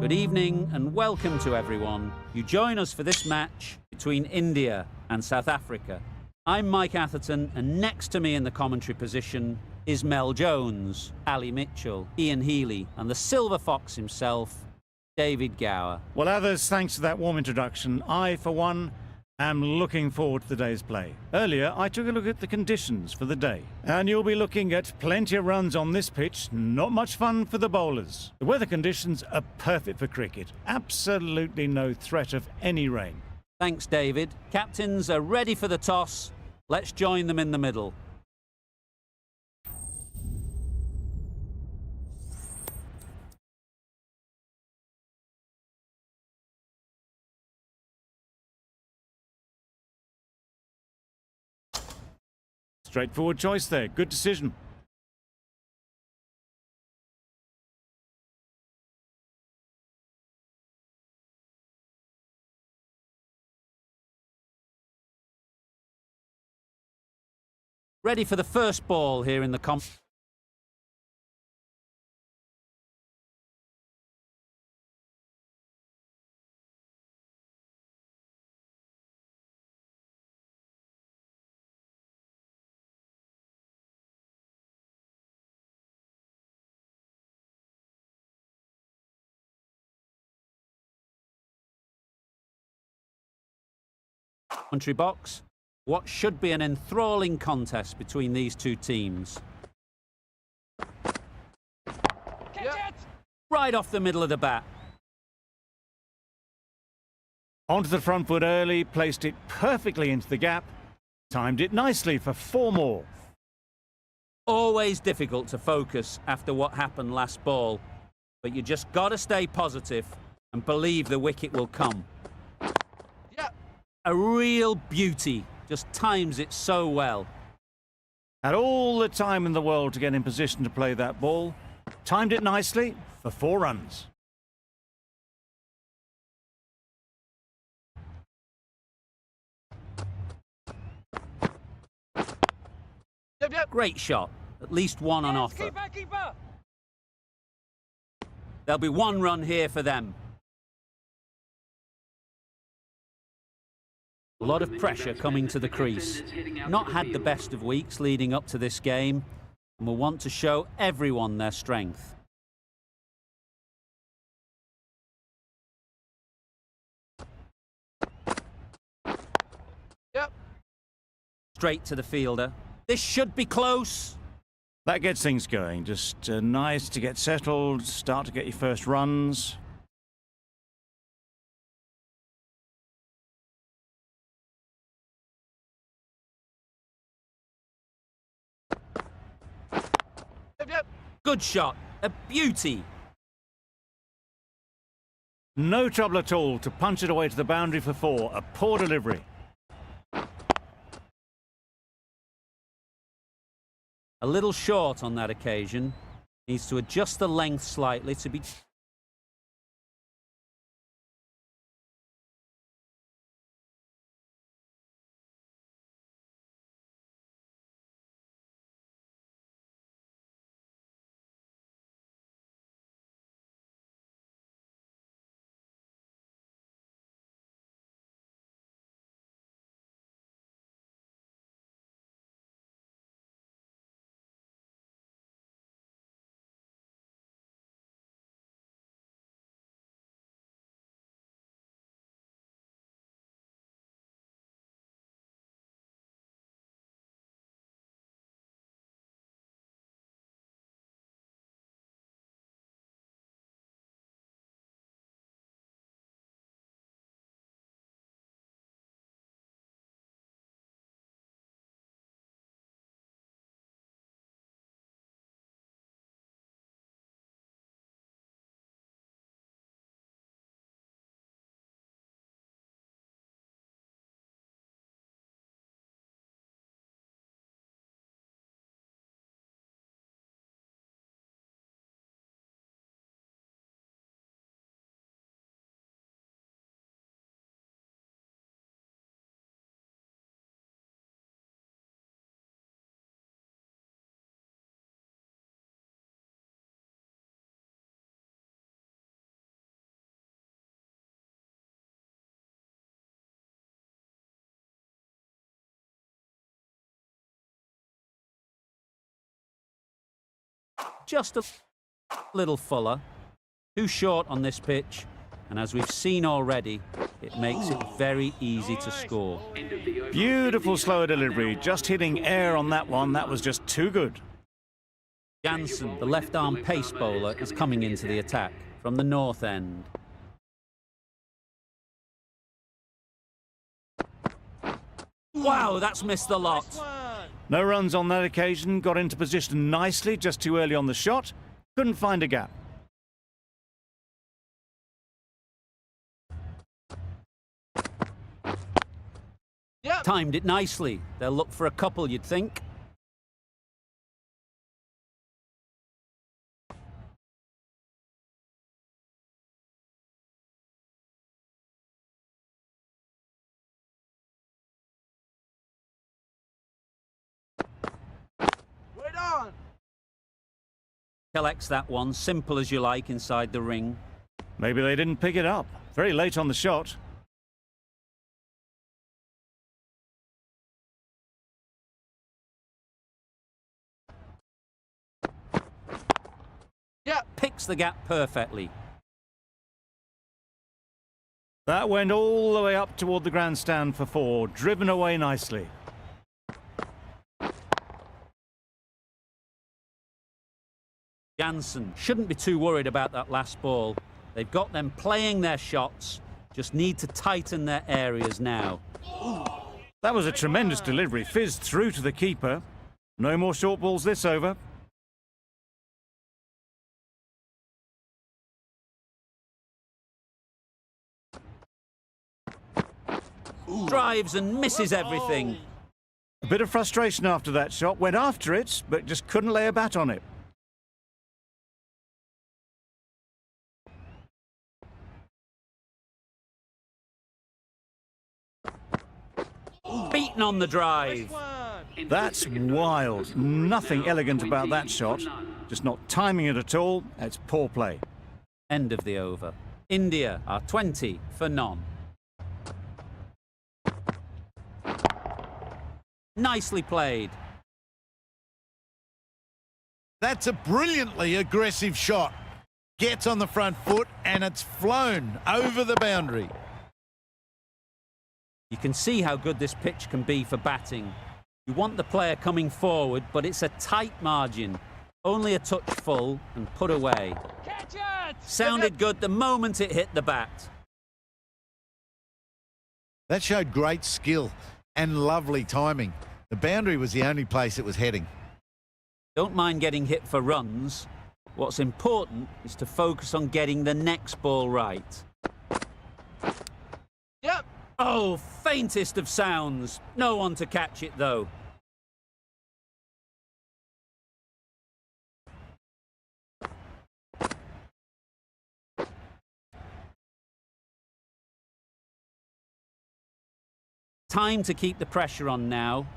Good evening and welcome to everyone. You join us for this match between India and South Africa. I'm Mike Atherton, and next to me in the commentary position is Mel Jones, Ali Mitchell, Ian Healy, and the Silver Fox himself, David Gower. Well, others, thanks for that warm introduction. I, for one, am looking forward to the day's play. Earlier, I took a look at the conditions for the day, and you'll be looking at plenty of runs on this pitch. Not much fun for the bowlers. The weather conditions are perfect for cricket. Absolutely no threat of any rain. Thanks, David. Captains are ready for the toss. Let's join them in the middle. Straightforward choice there. Good decision. Ready for the first ball here in the commentary box. What should be an enthralling contest between these two teams. Right off the middle of the bat. Onto the front foot early, placed it perfectly into the gap, timed it nicely for 4 more. Always difficult to focus after what happened last ball, but you just got to stay positive and believe the wicket will come. A real beauty, just times it so well. Had all the time in the world to get in position to play that ball, timed it nicely for 4 runs. Great shot, at least one on offer. Keeper. There'll be 1 run here for them. A lot of pressure coming to the crease. Not had the best of weeks leading up to this game, and will want to show everyone their strength. Straight to the fielder. This should be close. That gets things going. Just nice to get settled, start to get your first runs. Good shot. A beauty. No trouble at all to punch it away to the boundary for 4. A poor delivery. A little short on that occasion. Needs to adjust the length slightly to be... just a little fuller. Too short on this pitch, and as we've seen already, it makes it very easy to score. Beautiful slower delivery, just hitting air on that one. That was just too good. Jansen, the left-arm pace bowler, is coming into the attack from the north end. Wow, that's missed the lot. No runs on that occasion, got into position nicely, just too early on the shot. Couldn't find a gap. Yep. Timed it nicely. They'll look for a couple, you'd think. Collects that one, simple as you like, inside the ring. Maybe they didn't pick it up. Very late on the shot. Yeah, picks the gap perfectly. That went all the way up toward the grandstand for 4, driven away nicely. Jansen shouldn't be too worried about that last ball. They've got them playing their shots, just need to tighten their areas now. That was a tremendous delivery, fizzed through to the keeper. No more short balls this over. Drives and misses everything. A bit of frustration after that shot, went after it, but just couldn't lay a bat on it. Beaten on the drive. That's wild. Nothing elegant about that shot. Just not timing it at all. It's poor play. End of the over. India are 20 for none. Nicely played. That's a brilliantly aggressive shot. Gets on the front foot and it's flown over the boundary. You can see how good this pitch can be for batting. You want the player coming forward, but it's a tight margin. Only a touch full and put away. Catch it! Sounded good the moment it hit the bat. That showed great skill and lovely timing. The boundary was the only place it was heading. Don't mind getting hit for runs. What's important is to focus on getting the next ball right. Yep. Oh, faintest of sounds. No one to catch it, though. Time to keep the pressure on now.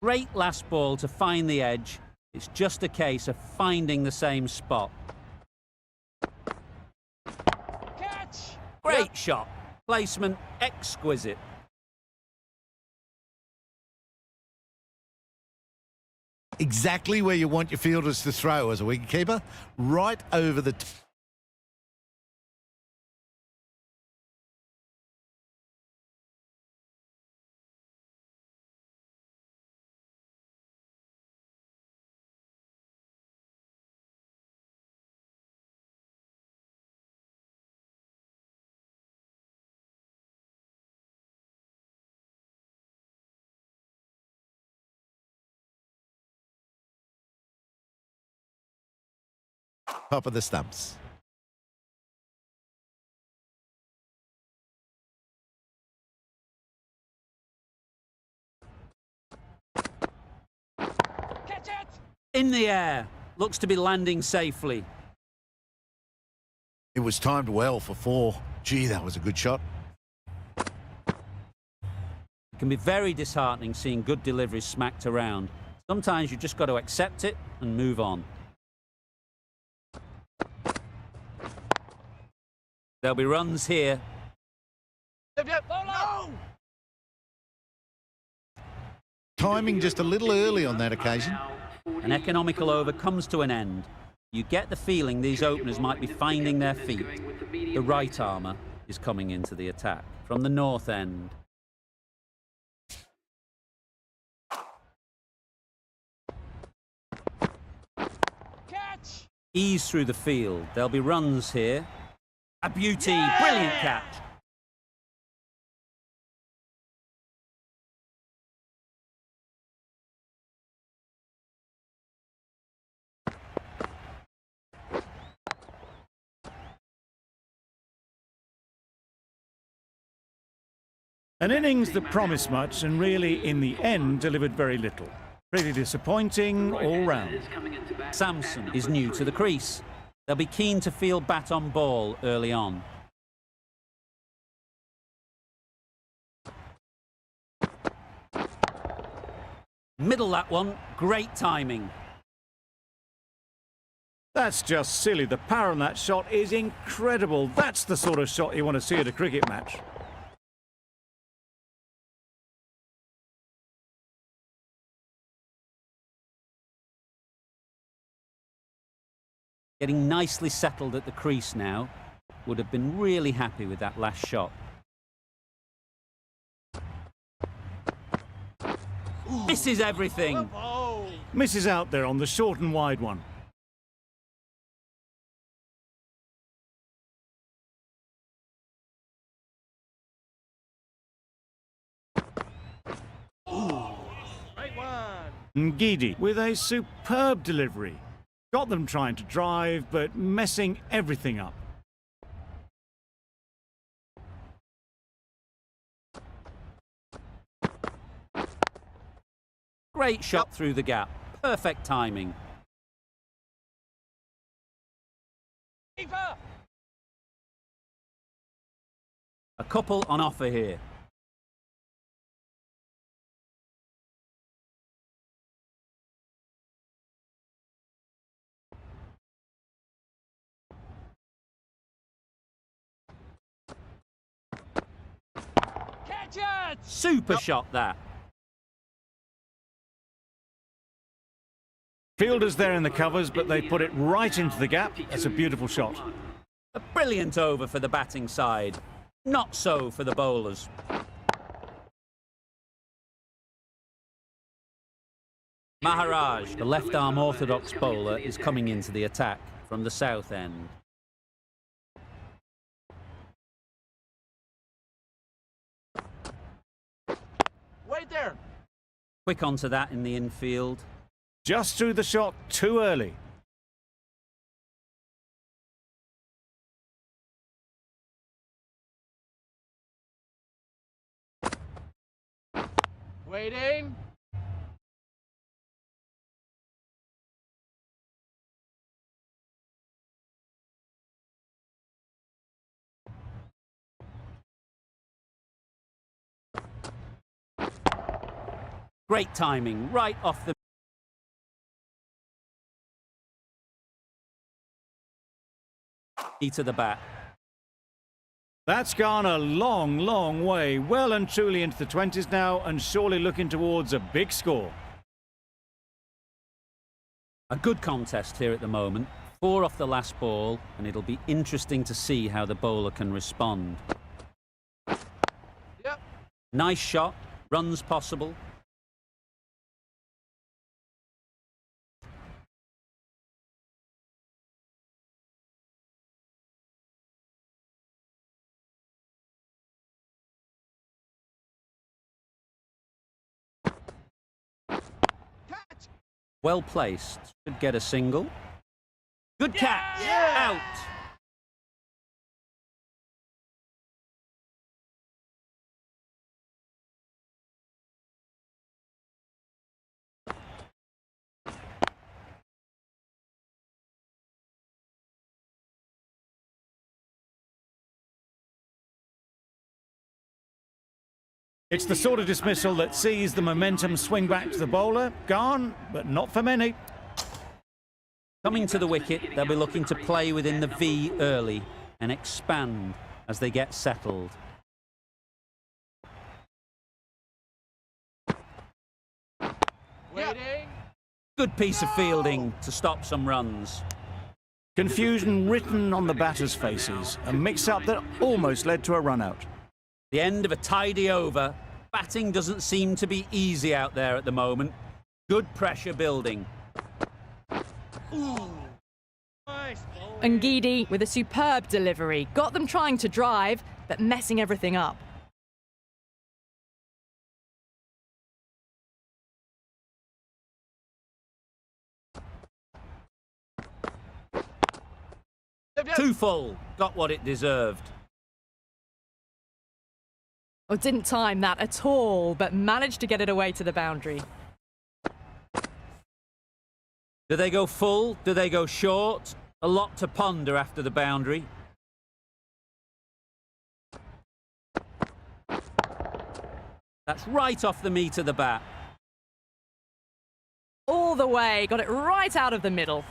Great last ball to find the edge. It's just a case of finding the same spot. Catch! Great shot. Placement exquisite. Exactly where you want your fielders to throw as a wicketkeeper, right over the top of the stumps. Catch it! In the air. Looks to be landing safely. It was timed well for 4. Gee, that was a good shot. It can be very disheartening seeing good deliveries smacked around. Sometimes you just got to accept it and move on. There'll be runs here. Yep, yep. No! Timing just a little early on that occasion. An economical over comes to an end. You get the feeling these openers might be finding their feet. The right armour is coming into the attack from the north end. Catch! Ease through the field. There'll be runs here. A beauty. Yeah! Brilliant catch. An innings that promised much and really, in the end, delivered very little. Pretty disappointing all round. Samson is new to the crease. They'll be keen to field bat on ball early on. Middle that one. Great timing. That's just silly. The power on that shot is incredible. That's the sort of shot you want to see at a cricket match. Getting nicely settled at the crease now. Would have been really happy with that last shot. Misses everything. Oh! Misses out there on the short and wide one. Right one! Ngidi with a superb delivery. Got them trying to drive, but messing everything up. Great shot through the gap. Perfect timing. Keeper! A couple on offer here. Catch it! Super shot that. Fielders there in the covers, but they put it right into the gap. That's a beautiful shot. A brilliant over for the batting side. Not so for the bowlers. Maharaj, the left-arm orthodox bowler, is coming into the attack from the south end. Wait there! Quick onto that in the infield. Just threw the shot too early. Waiting! Great timing, right off the... to the bat. That's gone a long, long way. Well and truly into the 20s now, and surely looking towards a big score. A good contest here at the moment. 4 off the last ball, and it'll be interesting to see how the bowler can respond. Yep. Nice shot, runs possible. Catch! Well placed. Should get a single. Good catch. Yeah! Out. It's the sort of dismissal that sees the momentum swing back to the bowler. Gone, but not for many. Coming to the wicket, they'll be looking to play within the V early and expand as they get settled. Waiting! Good piece of fielding to stop some runs. Confusion written on the batters' faces, a mix-up that almost led to a run-out. The end of a tidy over. Batting doesn't seem to be easy out there at the moment. Good pressure building. Ngidi with a superb delivery. Got them trying to drive, but messing everything up. Too full. Got what it deserved. Oh, didn't time that at all, but managed to get it away to the boundary. Do they go full? Do they go short? A lot to ponder after the boundary. That's right off the meat of the bat. All the way, got it right out of the middle.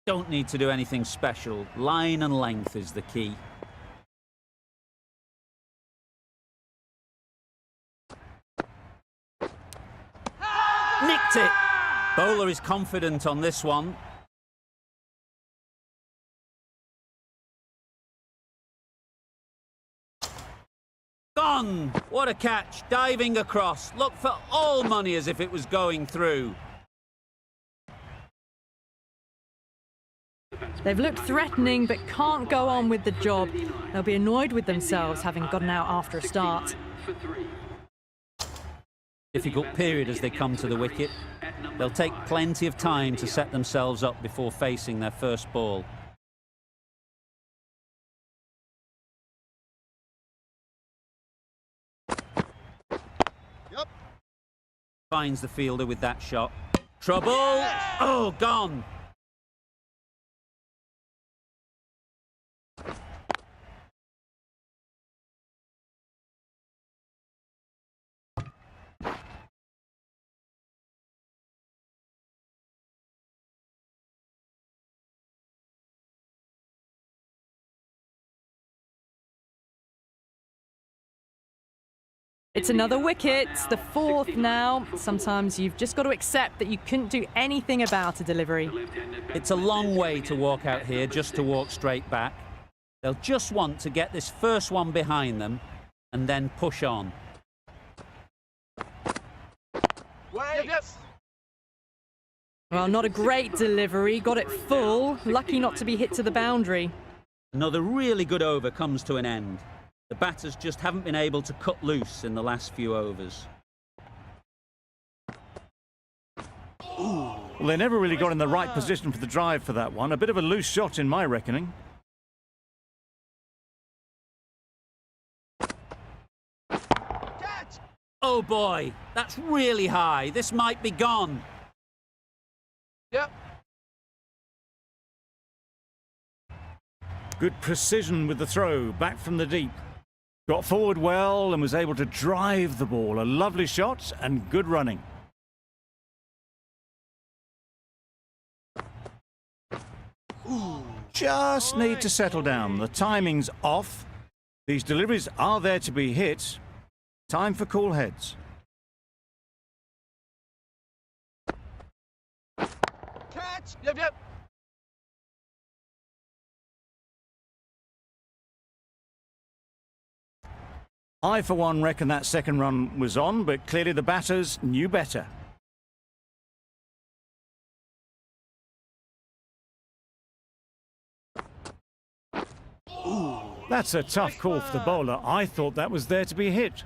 Don't need to do anything special. Line and length is the key. Nicked it! Bowler is confident on this one. Gone! What a catch! Diving across. Looked for all money as if it was going through. They've looked threatening, but can't go on with the job. They'll be annoyed with themselves, having gotten out after a start. Difficult period as they come to the wicket. They'll take plenty of time to set themselves up before facing their first ball. Yep. Finds the fielder with that shot. Trouble! Oh, gone! It's another wicket, the fourth now. Sometimes you've just got to accept that you couldn't do anything about a delivery. It's a long way to walk out here just to walk straight back. They'll just want to get this first one behind them and then push on. Wait! Well, not a great delivery, got it full. Lucky not to be hit to the boundary. Another really good over comes to an end. The batters just haven't been able to cut loose in the last few overs. Well, they never really got in the right position for the drive for that one. A bit of a loose shot in my reckoning. Catch! Oh boy, that's really high. This might be gone. Yep. Good precision with the throw, back from the deep. Got forward well and was able to drive the ball. A lovely shot and good running. Just need to settle down. The timing's off. These deliveries are there to be hit. Time for cool heads. Catch! Yep. I, for one, reckon that second run was on, but clearly the batters knew better. That's a tough call for the bowler. I thought that was there to be hit.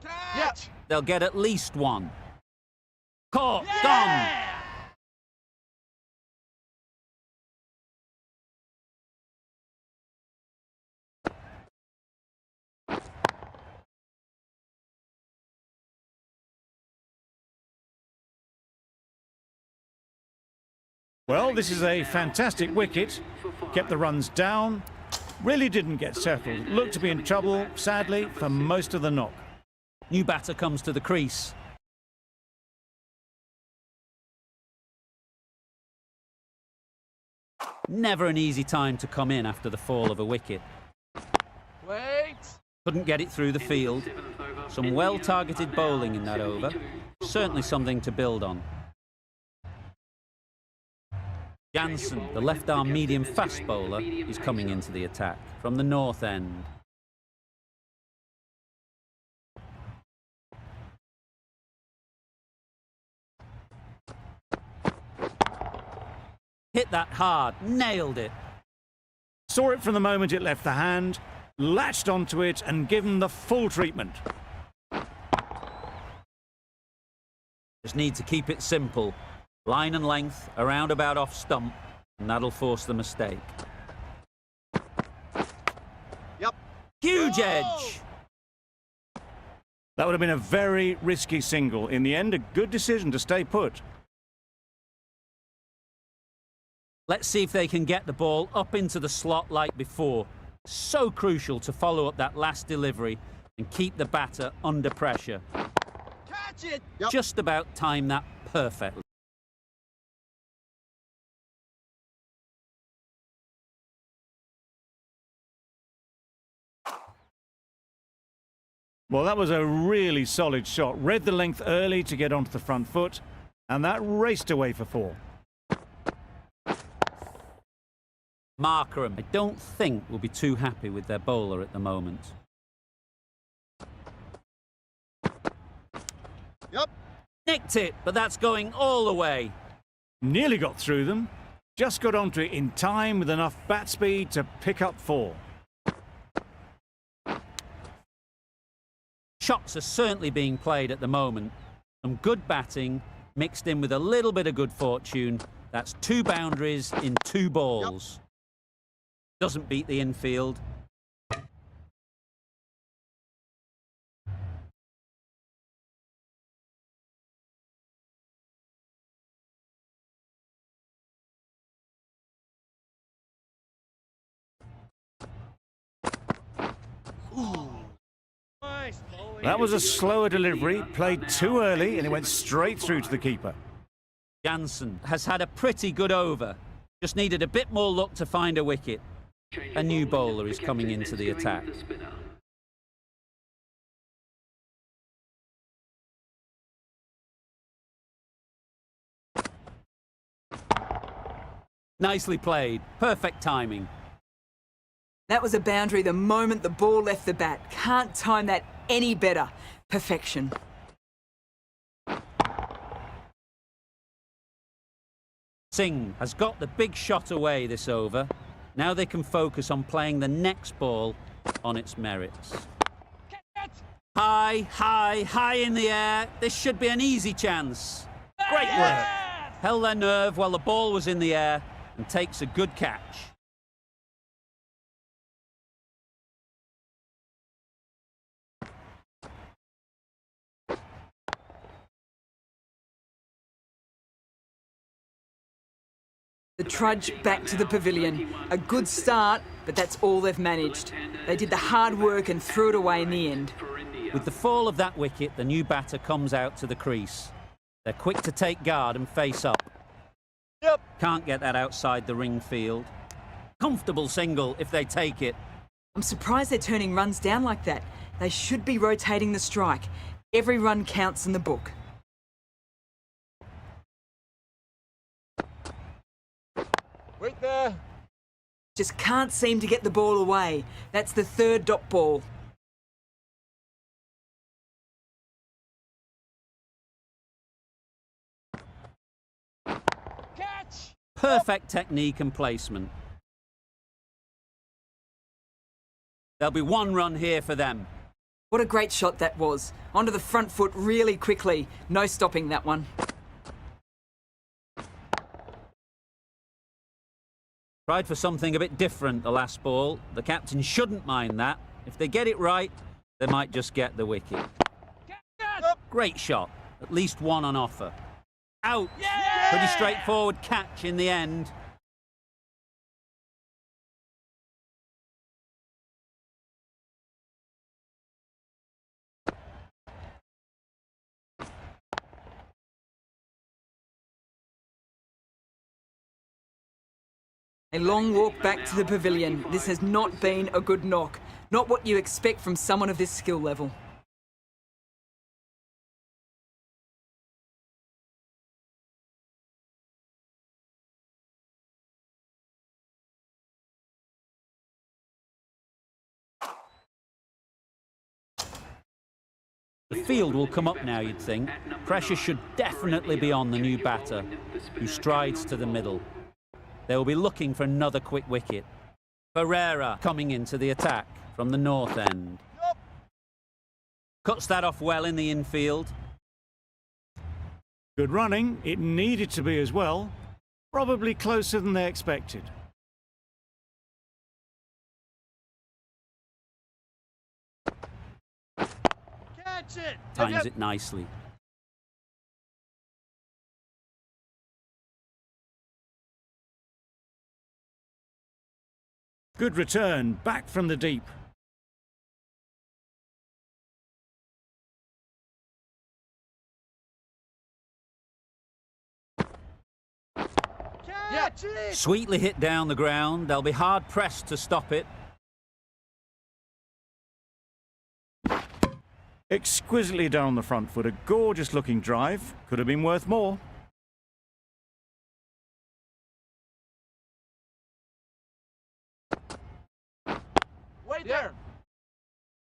Catch! They'll get at least one. Caught. Gone. Well, this is a fantastic wicket. Kept the runs down. Really didn't get settled. Looked to be in trouble, sadly, for most of the knock. New batter comes to the crease. Never an easy time to come in after the fall of a wicket. Wait. Couldn't get it through the field. Some well-targeted bowling in that over. Certainly something to build on. Jansen, the left-arm medium-fast bowler, is coming into the attack from the north end. Hit that hard, nailed it. Saw it from the moment it left the hand, latched onto it and given the full treatment. Just need to keep it simple. Line and length, around about off stump, and that'll force the mistake. Yep. Huge edge! That would have been a very risky single. In the end, a good decision to stay put. Let's see if they can get the ball up into the slot like before. So crucial to follow up that last delivery and keep the batter under pressure. Catch it. Yep. Just about time that perfectly. Well, that was a really solid shot. Read the length early to get onto the front foot, and that raced away for 4. Markram, I don't think will be too happy with their bowler at the moment. Yep. Nicked it, but that's going all the way. Nearly got through them. Just got onto it in time with enough bat speed to pick up 4. Shots are certainly being played at the moment. Some good batting mixed in with a little bit of good fortune. That's 2 boundaries in 2 balls. Doesn't beat the infield. That was a slower delivery, played too early, and it went straight through to the keeper. Jansen has had a pretty good over. Just needed a bit more luck to find a wicket. A new bowler is coming into the attack. Nicely played. Perfect timing. That was a boundary the moment the ball left the bat. Can't time that any better. Perfection. Singh has got the big shot away this over. Now they can focus on playing the next ball on its merits. High, high, high in the air. This should be an easy chance. Great work. Held their nerve while the ball was in the air and takes a good catch. The trudge back to the pavilion. A good start, but that's all they've managed. They did the hard work and threw it away in the end. With the fall of that wicket, the new batter comes out to the crease. They're quick to take guard and face up. Yep. Can't get that outside the ring field. Comfortable single if they take it. I'm surprised they're turning runs down like that. They should be rotating the strike. Every run counts in the book. Wait there. Just can't seem to get the ball away. That's the 3rd dot ball. Catch. Perfect technique and placement. There'll be 1 run here for them. What a great shot that was. Onto the front foot really quickly. No stopping that one. Tried for something a bit different the last ball. The captain shouldn't mind that. If they get it right, they might just get the wicket. Great shot. At least one on offer. Out. Yeah! Pretty straightforward catch in the end. A long walk back to the pavilion. This has not been a good knock. Not what you expect from someone of this skill level. The field will come up now, you'd think. Pressure should definitely be on the new batter, who strides to the middle. They will be looking for another quick wicket. Ferreira coming into the attack from the north end. Cuts that off well in the infield. Good running. It needed to be as well. Probably closer than they expected. Catch it! Times it nicely. Good return, back from the deep. Catch it! Sweetly hit down the ground. They'll be hard pressed to stop it. Exquisitely down the front foot, a gorgeous looking drive. Could have been worth more. Wait there!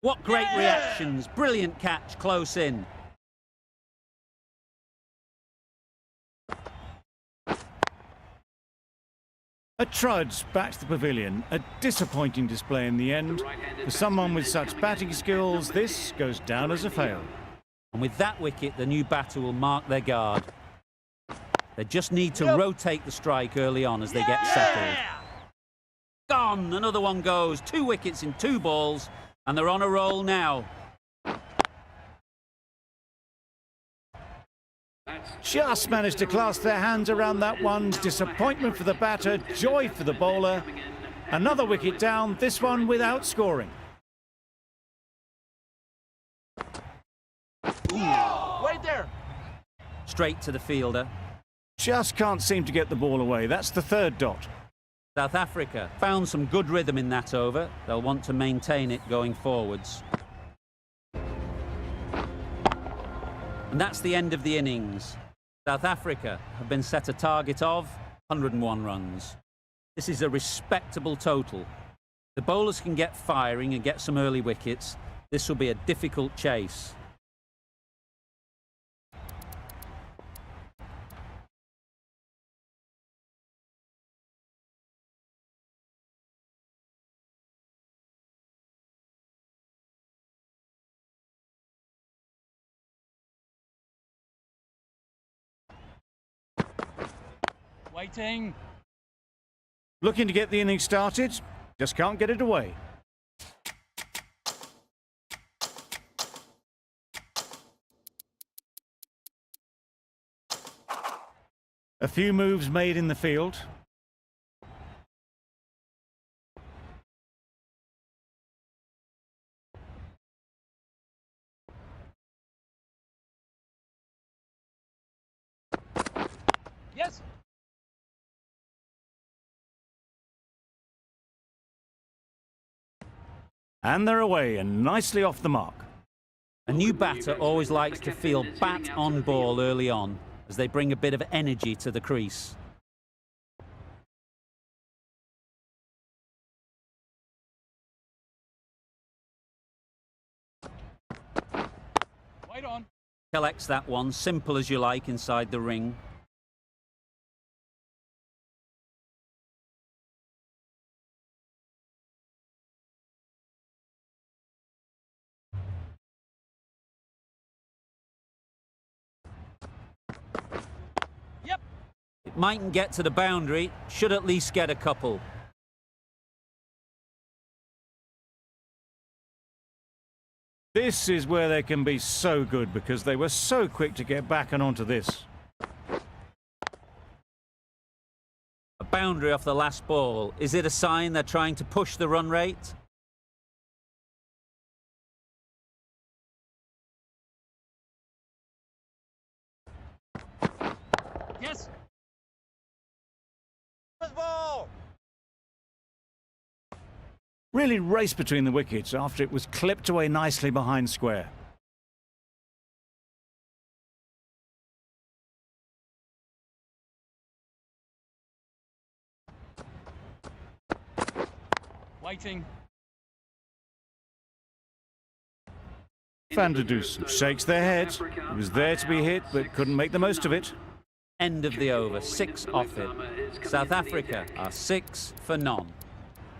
What great Yeah! reactions. Brilliant catch close in. A trudge back to the pavilion. A disappointing display in the end. For someone with such batting skills, this goes down as a fail. And with that wicket, the new batter will mark their guard. They just need to Yep. rotate the strike early on as they get settled. Gone! Another one goes. 2 wickets in 2 balls, and they're on a roll now. Just managed to clasp their hands around that one. Disappointment for the batter, joy for the bowler. Another wicket down, this one without scoring. Wait there! Straight to the fielder. Just can't seem to get the ball away. That's the 3rd dot. South Africa found some good rhythm in that over. They'll want to maintain it going forwards. And that's the end of the innings. South Africa have been set a target of 101 runs. This is a respectable total. The bowlers can get firing and get some early wickets. This will be a difficult chase. Waiting! Looking to get the innings started, just can't get it away. A few moves made in the field. Yes! And they're away and nicely off the mark. A new batter always likes to feel bat on ball early on, as they bring a bit of energy to the crease. Wait on! Collects that one, simple as you like, inside the ring. Yep! It It mightn't get to the boundary, should at least get a couple. This is where they can be so good because they were so quick to get back and onto this. A boundary off the last ball. Is it a sign they're trying to push the run rate? Yes. Ball. Really raced between the wickets after it was clipped away nicely behind square. Waiting. Van der Dusen shakes their head. He was there to be hit but couldn't make the most of it. End of the over, 6 off it. South Africa are 6 for none.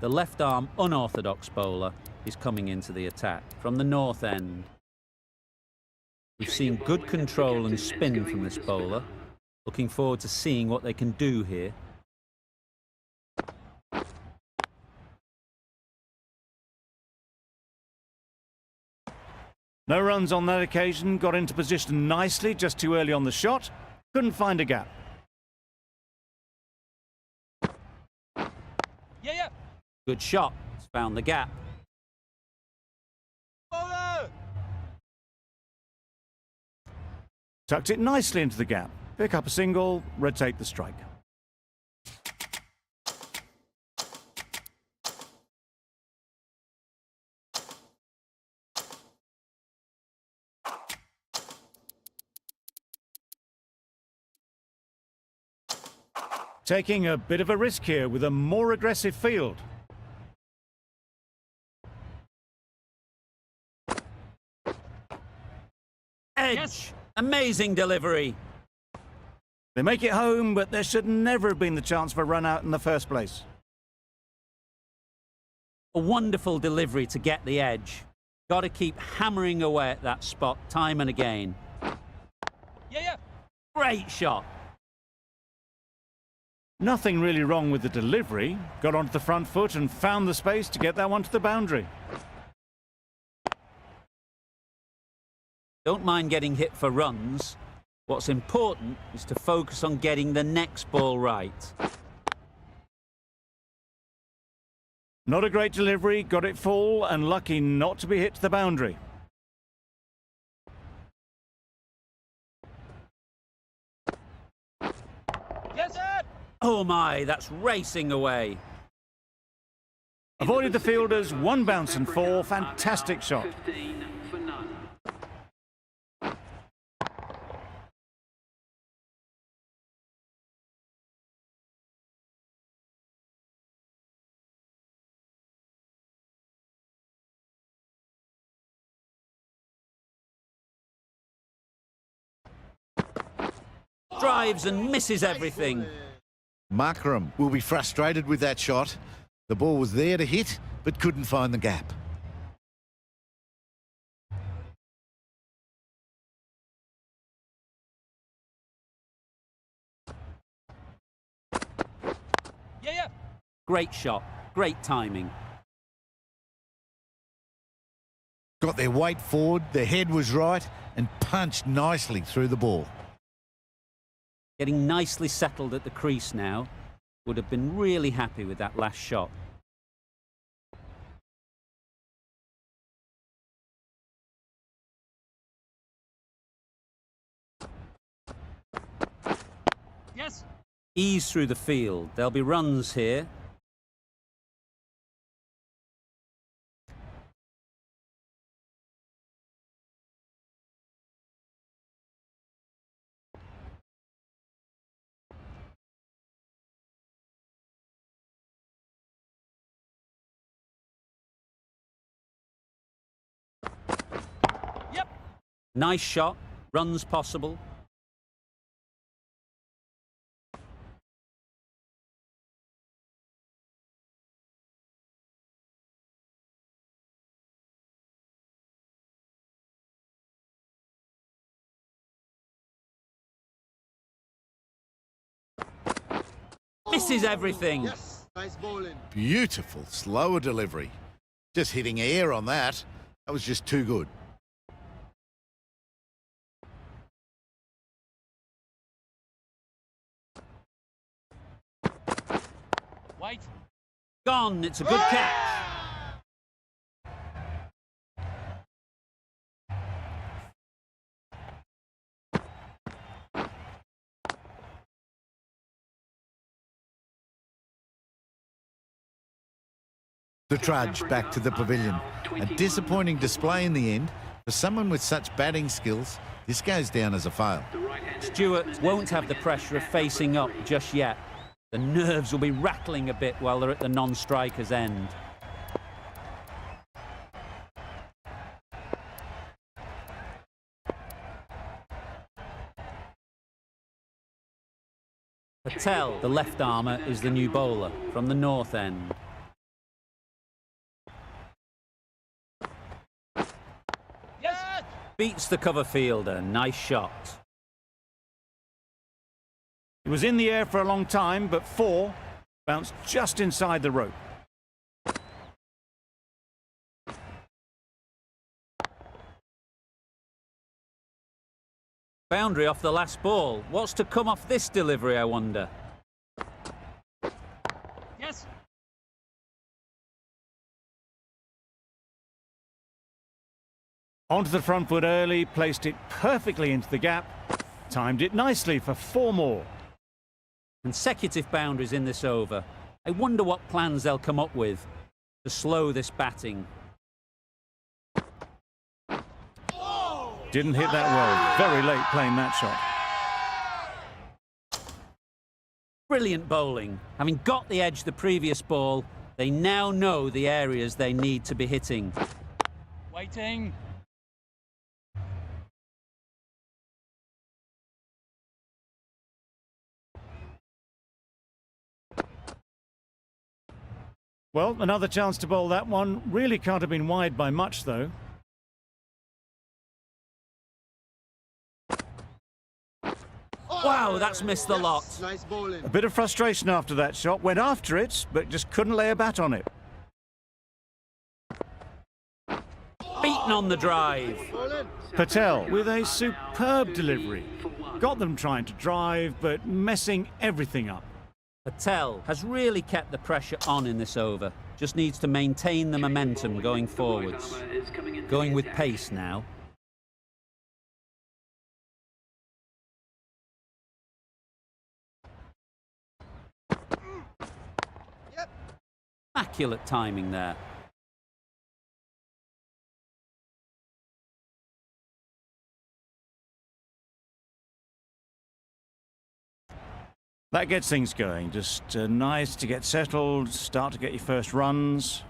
The left-arm unorthodox bowler is coming into the attack from the north end. We've seen good control and spin from this bowler. Looking forward to seeing what they can do here. No runs on that occasion, got into position nicely, just too early on the shot. Couldn't find a gap. Yeah. Good shot, it's found the gap. Bowler. Tucked it nicely into the gap. Pick up a single, rotate the strike. Taking a bit of a risk here with a more aggressive field. Edge! Yes. Amazing delivery. They make it home, but there should never have been the chance for a run out in the first place. A wonderful delivery to get the edge. Got to keep hammering away at that spot time and again. Yeah. Great shot. Nothing really wrong with the delivery. Got onto the front foot and found the space to get that one to the boundary. Don't mind getting hit for runs. What's important is to focus on getting the next ball right. Not a great delivery, got it full and lucky not to be hit to the boundary. Yes, sir. Oh my, that's racing away. Avoided the fielders, 1 bounce and 4. Fantastic shot. Drives and misses everything. Markram will be frustrated with that shot. The ball was there to hit, but couldn't find the gap. Yeah. Great shot, great timing. Got their weight forward, their head was right, and punched nicely through the ball. Getting nicely settled at the crease now. Would have been really happy with that last shot. Yes. Ease through the field. There'll be runs here. Yep. Nice shot. Runs possible. Misses everything. Beautiful, slower delivery. Just hitting air on that. That was just too good. Wait. Gone. It's a good catch. The trudge back to the pavilion. A disappointing display in the end. For someone with such batting skills, this goes down as a fail. Stewart won't have the pressure of facing up just yet. The nerves will be rattling a bit while they're at the non-striker's end. Patel, the left armour, is the new bowler from the north end. Yes. Beats the cover fielder. Nice shot. It was in the air for a long time, but 4 bounced just inside the rope. Boundary off the last ball. What's to come off this delivery, I wonder? Yes. Onto the front foot early, placed it perfectly into the gap, timed it nicely for 4 more. Consecutive boundaries in this over. I wonder what plans they'll come up with to slow this batting. Didn't hit that well. Very late playing that shot. Brilliant bowling. Having got the edge the previous ball, they now know the areas they need to be hitting. Waiting. Well, another chance to bowl that one. Really can't have been wide by much, though. Wow, that's missed the lot. A bit of frustration after that shot. Went after it, but just couldn't lay a bat on it. Beaten on the drive. Patel with a superb delivery. Got them trying to drive, but messing everything up. Patel has really kept the pressure on in this over. Just needs to maintain the momentum going forwards. Going with pace now. Immaculate timing there. That gets things going. Just nice to get settled, start to get your first runs.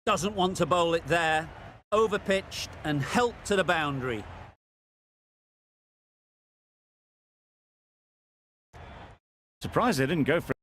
Doesn't want to bowl it there. Overpitched and helped to the boundary. Surprised they didn't go for it.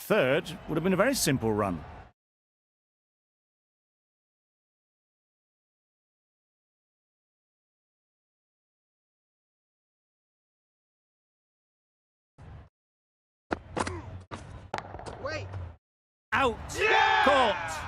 Third would have been a very simple run. Out! Caught!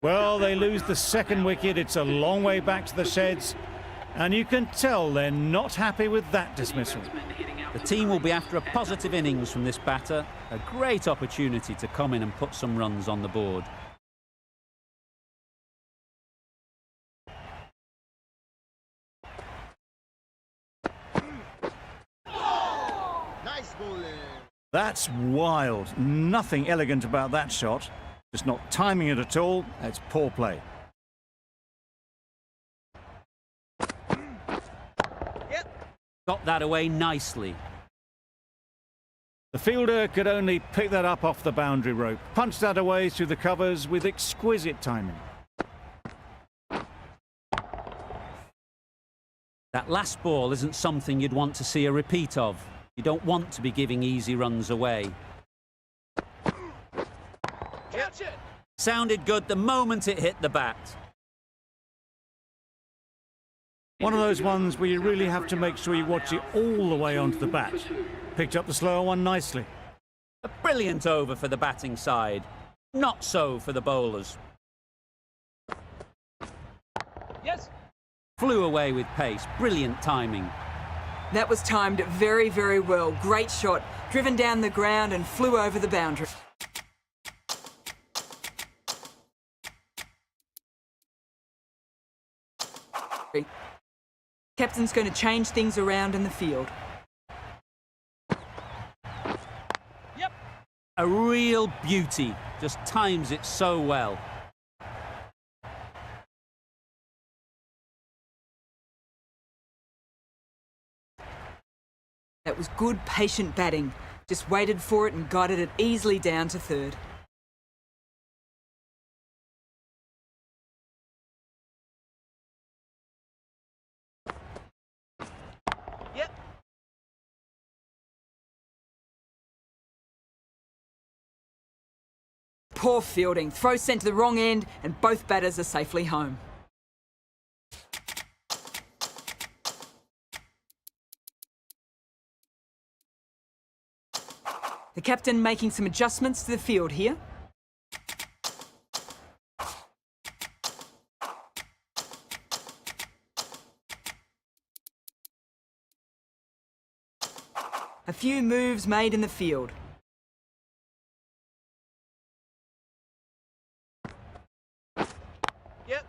Well, they lose the second wicket. It's a long way back to the sheds. And you can tell they're not happy with that dismissal. The team will be after a positive innings from this batter. A great opportunity to come in and put some runs on the board. That's wild. Nothing elegant about that shot. Just not timing it at all. It's poor play. Got that away nicely. The fielder could only pick that up off the boundary rope. Punched that away through the covers with exquisite timing. That last ball isn't something you'd want to see a repeat of. You don't want to be giving easy runs away. Catch it. Sounded good the moment it hit the bat. One of those ones where you really have to make sure you watch it all the way onto the bat. Picked up the slower one nicely. A brilliant over for the batting side. Not so for the bowlers. Yes. Flew away with pace. Brilliant timing. That was timed very, very well. Great shot. Driven down the ground and flew over the boundary. Captain's going to change things around in the field. Yep. A real beauty. Just times it so well. That was good, patient batting. Just waited for it and guided it easily down to third. Yep. Poor fielding. Throw sent to the wrong end and both batters are safely home. The captain making some adjustments to the field here. A few moves made in the field. Yep.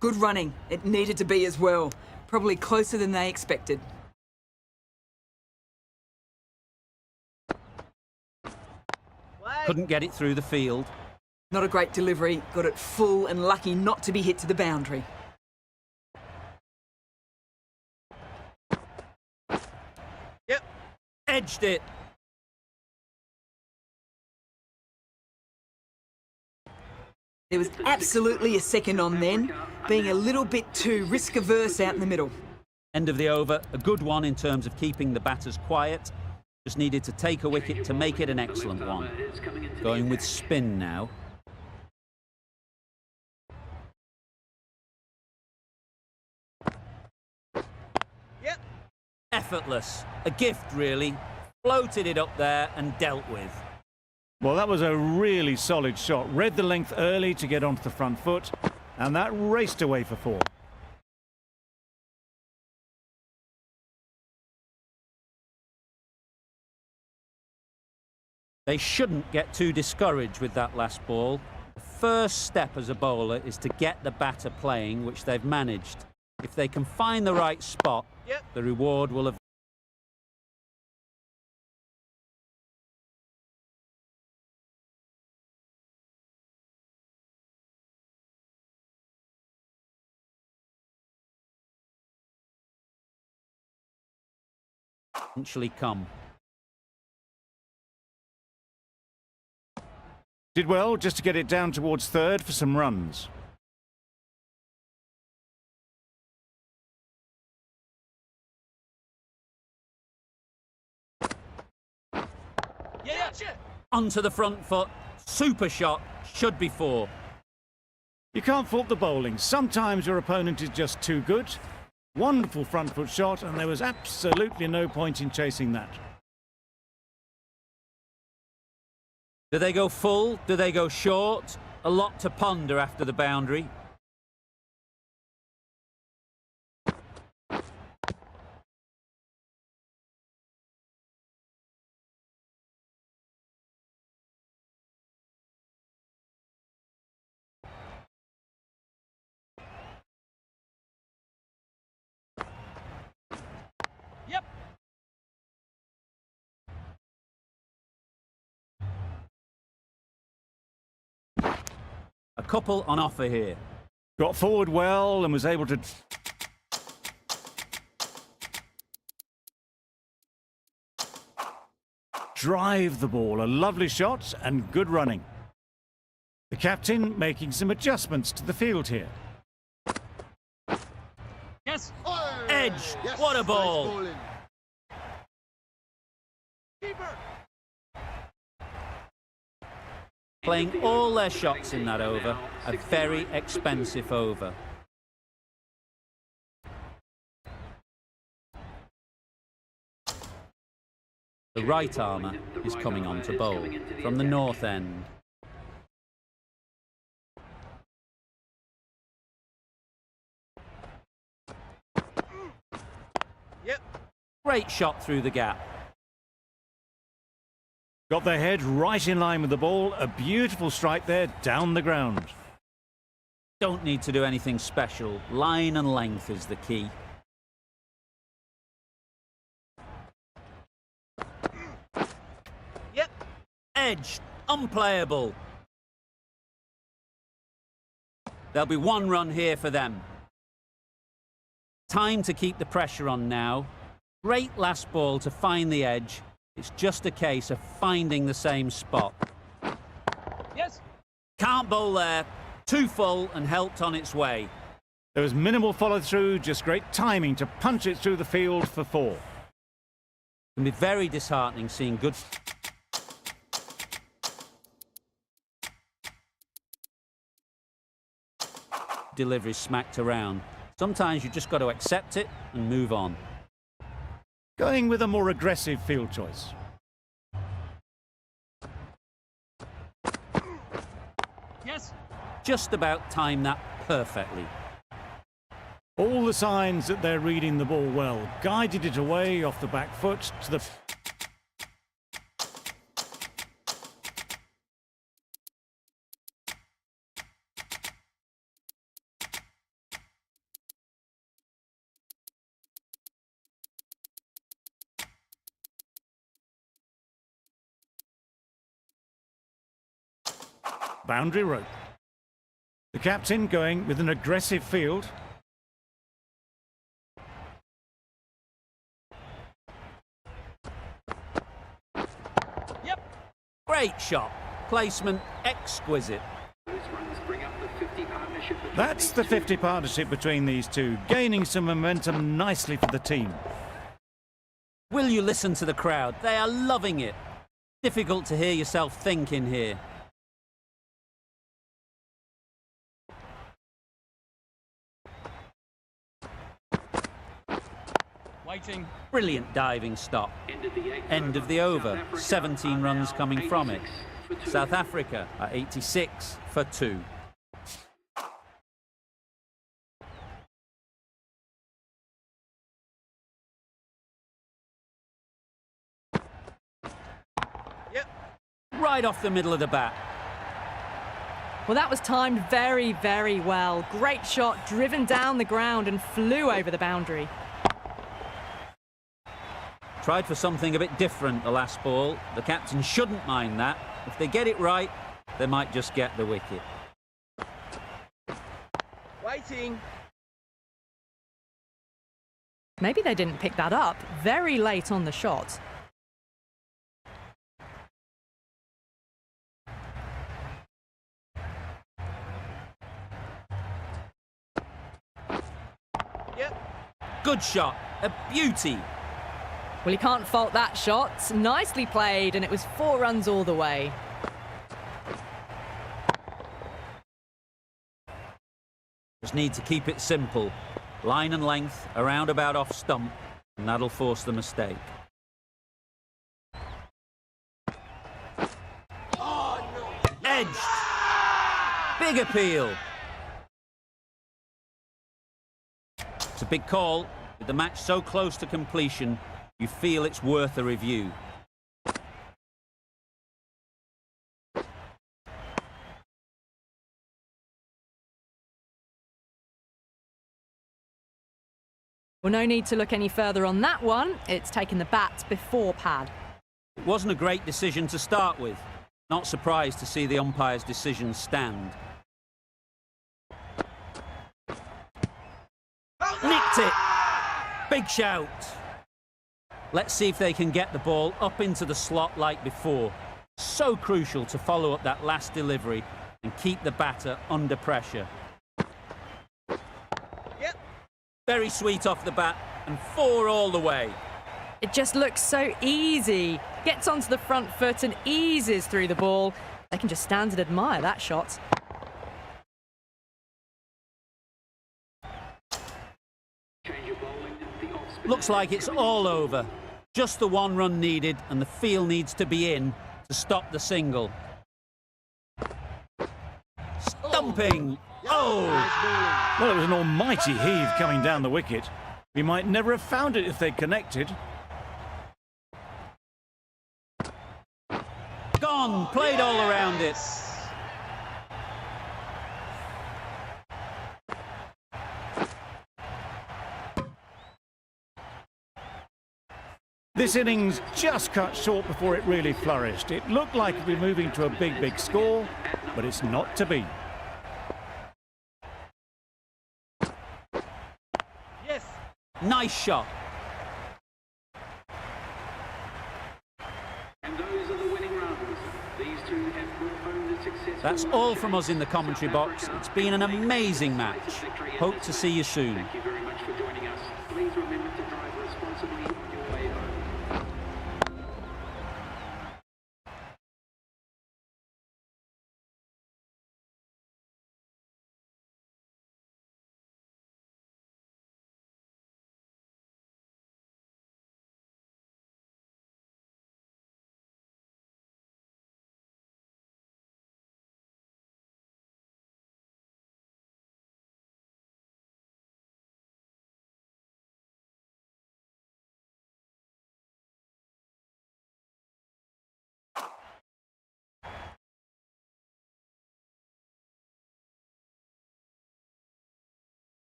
Good running. It needed to be as well. Probably closer than they expected. Couldn't get it through the field. Not a great delivery. Got it full and lucky not to be hit to the boundary. Yep. Edged it. There was absolutely a second on then, being a little bit too risk-averse out in the middle. End of the over. A good one in terms of keeping the batters quiet. Just needed to take a wicket to make it an excellent one. Going with spin now. Yep. Effortless. A gift, really. Floated it up there and dealt with. Well, that was a really solid shot. Read the length early to get onto the front foot, and that raced away for four. They shouldn't get too discouraged with that last ball. The first step as a bowler is to get the batter playing, which they've managed. If they can find the right spot, Yep. the reward will have. Eventually come. Did well just to get it down towards third for some runs. Yeah. Onto the front foot. Super shot. Should be four. You can't fault the bowling. Sometimes your opponent is just too good. Wonderful front foot shot, and there was absolutely no point in chasing that. Do they go full? Do they go short? A lot to ponder after the boundary. A couple on offer here. Got forward well and was able to... drive the ball. A lovely shot and good running. The captain making some adjustments to the field here. Yes. Edge. What a ball. Keeper. Playing all their shots in that over. A very expensive over. The right armour is coming on to bowl from the north end. Yep. Great shot through the gap. Got their head right in line with the ball. A beautiful strike there down the ground. Don't need to do anything special. Line and length is the key. Yep. Edge. Unplayable. There'll be one run here for them. Time to keep the pressure on now. Great last ball to find the edge. It's just a case of finding the same spot. Yes. Can't bowl there. Too full and helped on its way. There was minimal follow-through, just great timing to punch it through the field for 4. It can be very disheartening seeing good... delivery smacked around. Sometimes you just got to accept it and move on. Going with a more aggressive field choice. Yes. Just about timed that perfectly. All the signs that they're reading the ball well. Guided it away off the back foot to the... boundary rope. The captain going with an aggressive field. Yep. Great shot. Placement exquisite. That's the 50 partnership between these two, gaining some momentum nicely for the team. Will you listen to the crowd? They are loving it. Difficult to hear yourself think in here. Waiting. Brilliant diving stop. End of the over. 17 runs coming from it. South Africa at 86 for 2. Yep. Right off the middle of the bat. Well, that was timed very, very well. Great shot, driven down the ground and flew over the boundary. Tried for something a bit different the last ball. The captain shouldn't mind that. If they get it right, they might just get the wicket. Waiting. Maybe they didn't pick that up very late on the shot. Yep. Good shot. A beauty. Well, you can't fault that shot. Nicely played, and it was 4 runs all the way. Just need to keep it simple. Line and length, around about off stump, and that'll force the mistake. Edged. Big appeal. It's a big call. With the match so close to completion, you feel it's worth a review. Well, no need to look any further on that one. It's taken the bat before pad. It wasn't a great decision to start with. Not surprised to see the umpire's decision stand. Nicked it. Big shout. Let's see if they can get the ball up into the slot like before. So crucial to follow up that last delivery and keep the batter under pressure. Yep. Very sweet off the bat and 4 all the way. It just looks so easy. Gets onto the front foot and eases through the ball. They can just stand and admire that shot. Looks like it's all over. Just the 1 run needed and the field needs to be in to stop the single. Stumping! Oh! Well, it was an almighty heave coming down the wicket. We might never have found it if they'd connected. Gone! Played all around it. This innings just cut short before it really flourished. It looked like it'd be moving to a big score, but it's not to be. Yes. Nice shot. And those are the winning runs. These two have performed a successful. That's all from us in the commentary box. It's been an amazing match. Hope to see you soon. Thank you very much for joining us. Please remember to drive responsibly on your way home.